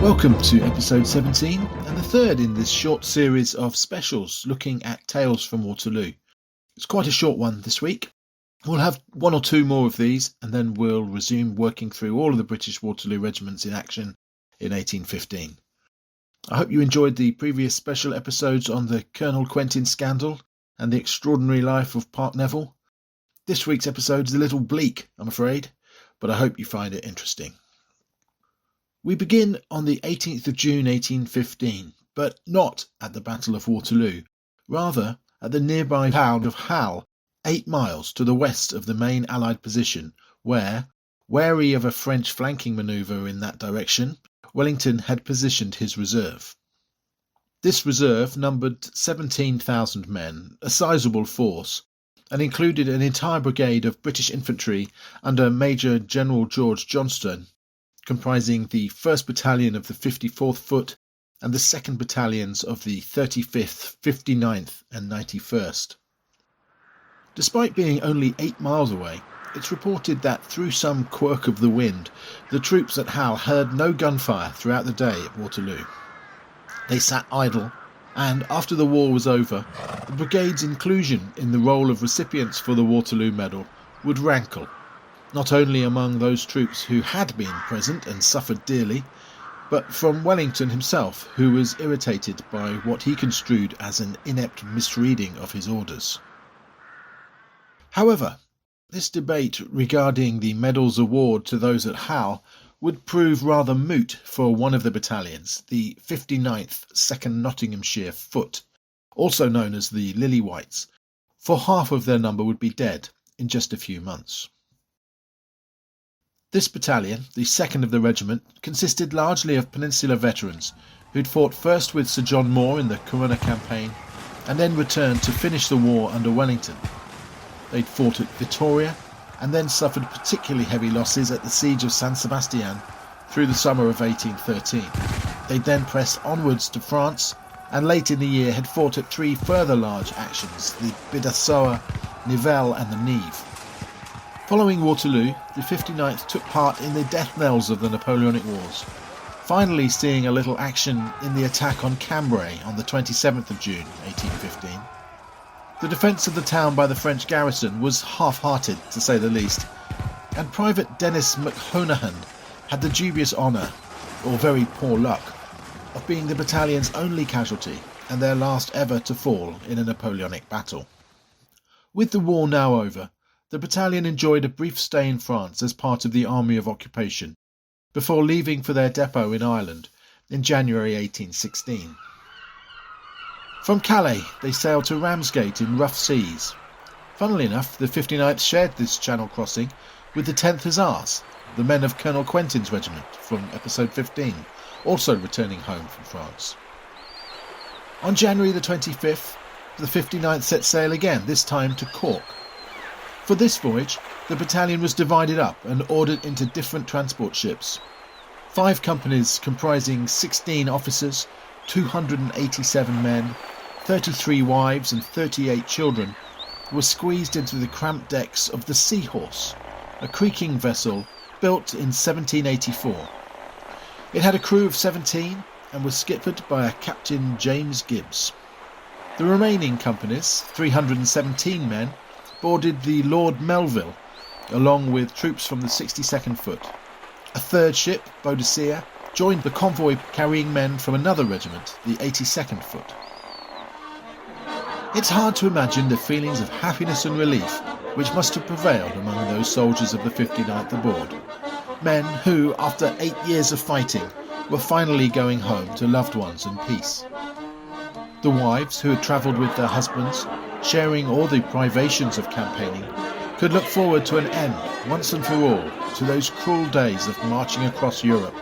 Welcome to episode 17 and the third in this short series of specials looking at Tales from Waterloo. It's quite a short one this week. We'll have one or two more of these and then we'll resume working through all of the British Waterloo regiments in action in 1815. I hope you enjoyed the previous special episodes on the Colonel Quentin scandal and the extraordinary life of Park Neville. This week's episode is a little bleak, I'm afraid, but I hope you find it interesting. We begin on the 18th of June 1815, but not at the Battle of Waterloo, rather at the nearby town of Hull, 8 miles to the west of the main Allied position, where, wary of a French flanking manoeuvre in that direction, Wellington had positioned his reserve. This reserve numbered 17,000 men, a sizable force, and included an entire brigade of British infantry under Major General George Johnston, comprising the 1st Battalion of the 54th Foot and the 2nd Battalions of the 35th, 59th and 91st. Despite being only 8 miles away, it's reported that through some quirk of the wind, the troops at Hull heard no gunfire throughout the day at Waterloo. They sat idle, and after the war was over, the brigade's inclusion in the roll of recipients for the Waterloo Medal would rankle, not only among those troops who had been present and suffered dearly, but from Wellington himself, who was irritated by what he construed as an inept misreading of his orders. However, this debate regarding the medal's award to those at Hull would prove rather moot for one of the battalions, the 59th 2nd Nottinghamshire Foot, also known as the Lily Whites, for half of their number would be dead in just a few months. This battalion, the second of the regiment, consisted largely of Peninsular veterans who'd fought first with Sir John Moore in the Corunna campaign and then returned to finish the war under Wellington. They'd fought at Vittoria and then suffered particularly heavy losses at the siege of San Sebastian through the summer of 1813. They'd then pressed onwards to France and late in the year had fought at 3 further large actions, the Bidassoa, Nivelle and the Nive. Following Waterloo, the 59th took part in the death knells of the Napoleonic Wars, finally seeing a little action in the attack on Cambrai on the 27th of June 1815. The defence of the town by the French garrison was half-hearted, to say the least, and Private Dennis McHonahan had the dubious honour, or very poor luck, of being the battalion's only casualty and their last ever to fall in a Napoleonic battle. With the war now over, the battalion enjoyed a brief stay in France as part of the Army of Occupation, before leaving for their depot in Ireland in January 1816. From Calais, they sailed to Ramsgate in rough seas. Funnily enough, the 59th shared this channel crossing with the 10th Hussars, the men of Colonel Quentin's regiment from episode 15, also returning home from France. On January the 25th, the 59th set sail again, this time to Cork. For this voyage, the battalion was divided up and ordered into different transport ships. 5 companies comprising 16 officers, 287 men, 33 wives and 38 children were squeezed into the cramped decks of the Seahorse, a creaking vessel built in 1784. It had a crew of 17 and was skippered by a Captain James Gibbs. The remaining companies, 317 men, boarded the Lord Melville, along with troops from the 62nd Foot. A third ship, Boadicea, joined the convoy carrying men from another regiment, the 82nd Foot. It's hard to imagine the feelings of happiness and relief which must have prevailed among those soldiers of the 59th aboard, men who, after 8 years of fighting, were finally going home to loved ones in peace. The wives, who had travelled with their husbands, sharing all the privations of campaigning, could look forward to an end, once and for all, to those cruel days of marching across Europe,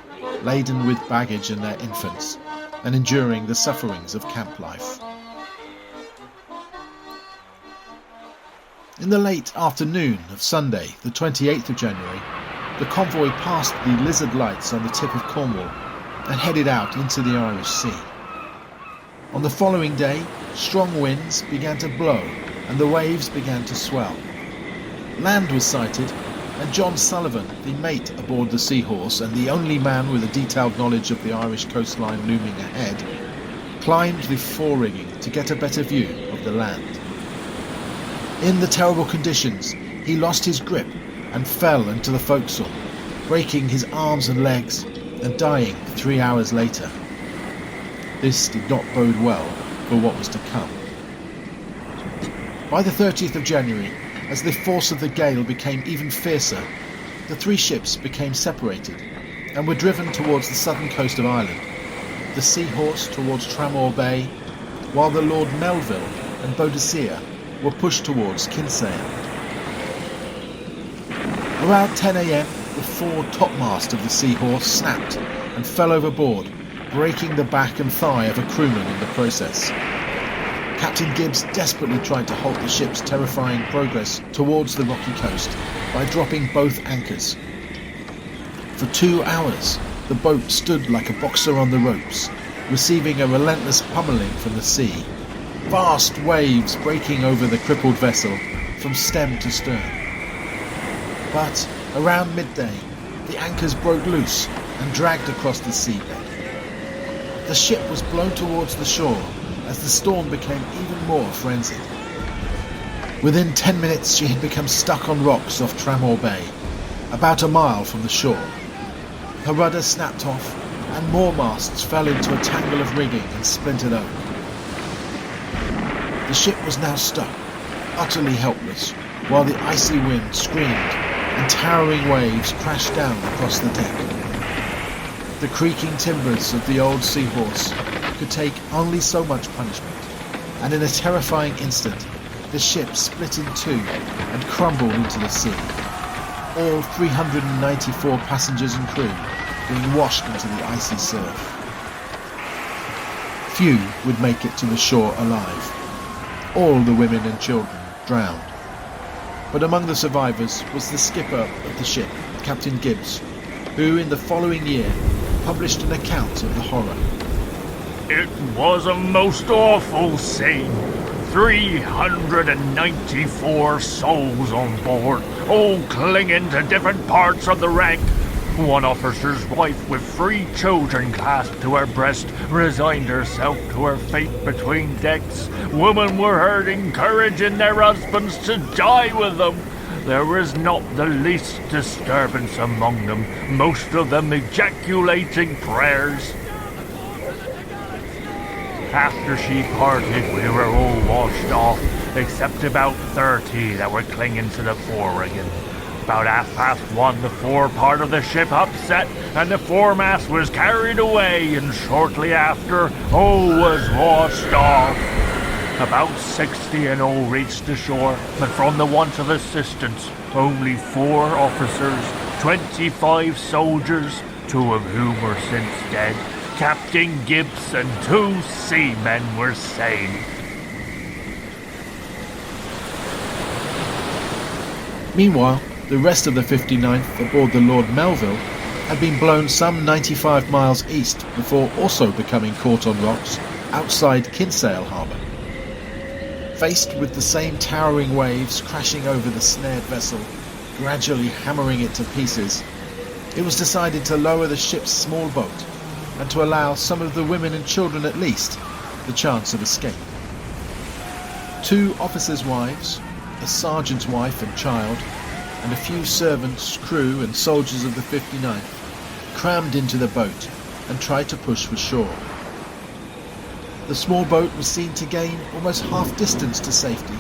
laden with baggage and their infants, and enduring the sufferings of camp life. In the late afternoon of Sunday, the 28th of January, the convoy passed the Lizard Lights on the tip of Cornwall and headed out into the Irish Sea. On the following day, strong winds began to blow and the waves began to swell. Land was sighted, and John Sullivan, the mate aboard the Seahorse and the only man with a detailed knowledge of the Irish coastline looming ahead, climbed the fore-rigging to get a better view of the land. In the terrible conditions, he lost his grip and fell into the forecastle, breaking his arms and legs and dying 3 hours later. This did not bode well for what was to come. By the 30th of January, as the force of the gale became even fiercer, the three ships became separated and were driven towards the southern coast of Ireland, the Seahorse towards Tramore Bay, while the Lord Melville and Boadicea were pushed towards Kinsale. Around 10 a.m, the fore topmast of the Seahorse snapped and fell overboard, breaking the back and thigh of a crewman in the process. Captain Gibbs desperately tried to halt the ship's terrifying progress towards the rocky coast by dropping both anchors. For 2 hours, the boat stood like a boxer on the ropes, receiving a relentless pummeling from the sea, vast waves breaking over the crippled vessel from stem to stern. But around midday, the anchors broke loose and dragged across the seabed. The ship was blown towards the shore as the storm became even more frenzied. Within 10 minutes she had become stuck on rocks off Tramore Bay, about a mile from the shore. Her rudder snapped off and more masts fell into a tangle of rigging and splintered oak. The ship was now stuck, utterly helpless, while the icy wind screamed and towering waves crashed down across the deck. The creaking timbers of the old Seahorse could take only so much punishment, and in a terrifying instant the ship split in two and crumbled into the sea, all 394 passengers and crew being washed into the icy surf. Few would make it to the shore alive. All the women and children drowned. But among the survivors was the skipper of the ship, Captain Gibbs, who in the following year published an account of the horror. It was a most awful scene. 394 souls on board, all clinging to different parts of the wreck. One officer's wife with 3 children clasped to her breast resigned herself to her fate between decks. Women were heard encouraging their husbands to die with them. There was not the least disturbance among them, most of them ejaculating prayers. After she parted, we were all washed off, except about 30 that were clinging to the fore-rigging. About 1:30, the fore part of the ship upset, and the foremast was carried away, and shortly after, all was washed off. About 60 in all reached the shore, but from the want of assistance, only 4 officers, 25 soldiers, 2 of whom were since dead, Captain Gibbs and 2 seamen were saved. Meanwhile, the rest of the 59th aboard the Lord Melville had been blown some 95 miles east before also becoming caught on rocks outside Kinsale Harbour. Faced with the same towering waves crashing over the snared vessel, gradually hammering it to pieces, it was decided to lower the ship's small boat and to allow some of the women and children at least the chance of escape. 2 officers' wives, a sergeant's wife and child, and a few servants, crew and soldiers of the 59th crammed into the boat and tried to push for shore. The small boat was seen to gain almost half distance to safety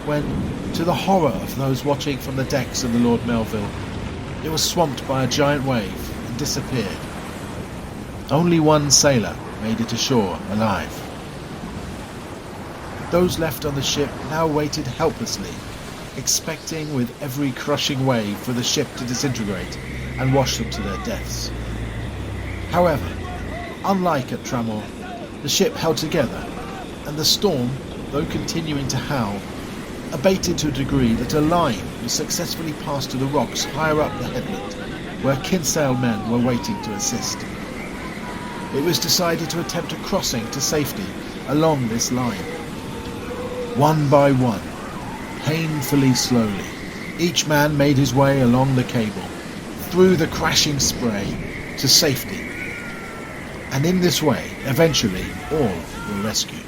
when, to the horror of those watching from the decks of the Lord Melville, it was swamped by a giant wave and disappeared. Only 1 sailor made it ashore alive. Those left on the ship now waited helplessly, expecting with every crushing wave for the ship to disintegrate and wash them to their deaths. However, unlike at Tramore, the ship held together, and the storm, though continuing to howl, abated to a degree that a line was successfully passed to the rocks higher up the headland, where Kinsale men were waiting to assist. It was decided to attempt a crossing to safety along this line. One by one, painfully slowly, Each man made his way along the cable, through the crashing spray, to safety. And in this way, eventually, all were rescued.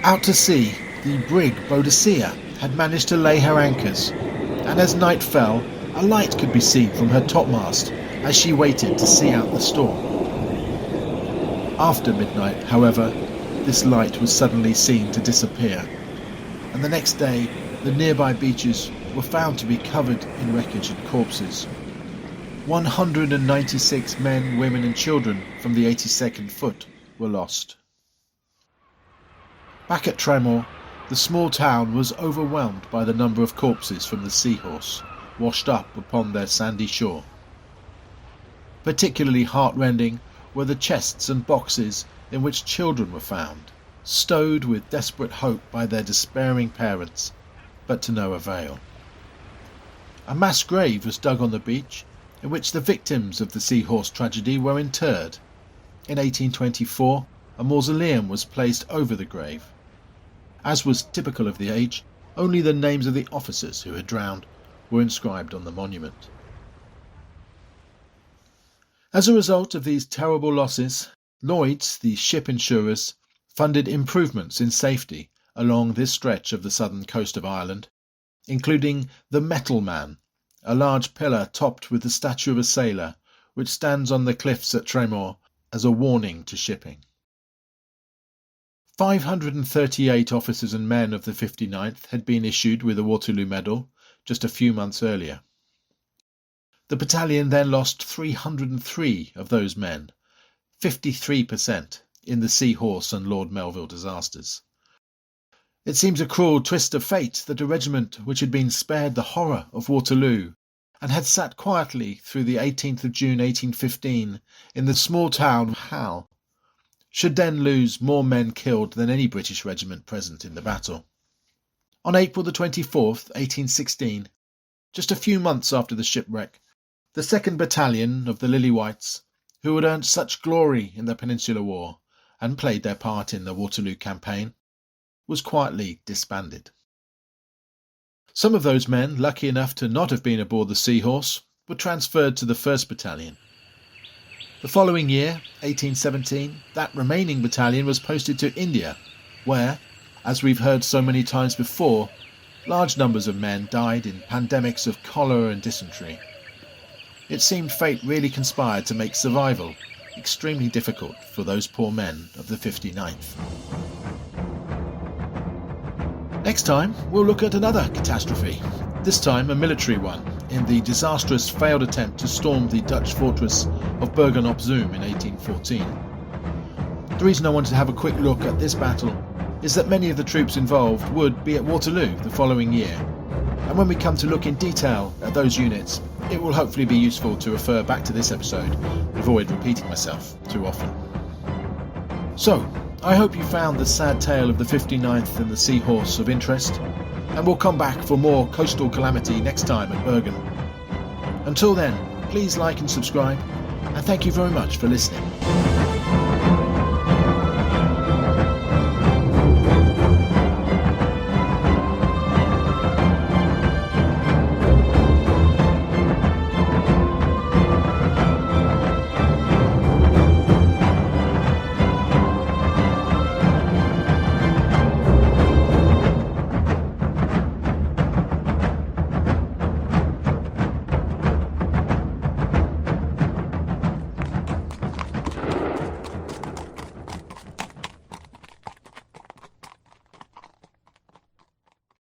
Out to sea, the brig Boadicea had managed to lay her anchors, and as night fell, a light could be seen from her topmast as she waited to see out the storm. After midnight, however, this light was suddenly seen to disappear, and the next day the nearby beaches were found to be covered in wreckage and corpses. 196 men, women and children from the 82nd Foot were lost. Back at Tremor, the small town was overwhelmed by the number of corpses from the Seahorse, washed up upon their sandy shore. Particularly heartrending were the chests and boxes in which children were found, stowed with desperate hope by their despairing parents, but to no avail. A mass grave was dug on the beach, in which the victims of the Seahorse tragedy were interred. In 1824, a mausoleum was placed over the grave. As was typical of the age, only the names of the officers who had drowned were inscribed on the monument. As a result of these terrible losses, Lloyd's, the ship insurers, funded improvements in safety along this stretch of the southern coast of Ireland, including the Metal Man, a large pillar topped with the statue of a sailor, which stands on the cliffs at Tremor as a warning to shipping. 538 officers and men of the 59th had been issued with a Waterloo Medal just a few months earlier. The battalion then lost 303 of those men, 53%, in the Seahorse and Lord Melville disasters. It seems a cruel twist of fate that a regiment which had been spared the horror of Waterloo and had sat quietly through the 18th of June 1815 in the small town of Hull should then lose more men killed than any British regiment present in the battle. On April the 24th, 1816, just a few months after the shipwreck, the 2nd Battalion of the Lily-Whites, who had earned such glory in the Peninsular War and played their part in the Waterloo campaign, was quietly disbanded. Some of those men, lucky enough to not have been aboard the Seahorse, were transferred to the 1st Battalion. The following year, 1817, that remaining battalion was posted to India, where, as we've heard so many times before, large numbers of men died in pandemics of cholera and dysentery. It seemed fate really conspired to make survival extremely difficult for those poor men of the 59th. Next time, we'll look at another catastrophe, this time a military one, in the disastrous failed attempt to storm the Dutch fortress of Bergen-op-Zoom in 1814. The reason I wanted to have a quick look at this battle is that many of the troops involved would be at Waterloo the following year, and when we come to look in detail at those units, it will hopefully be useful to refer back to this episode and avoid repeating myself too often. So, I hope you found the sad tale of the 59th and the Seahorse of interest, and we'll come back for more coastal calamity next time at Bergen. Until then, please like and subscribe, and thank you very much for listening.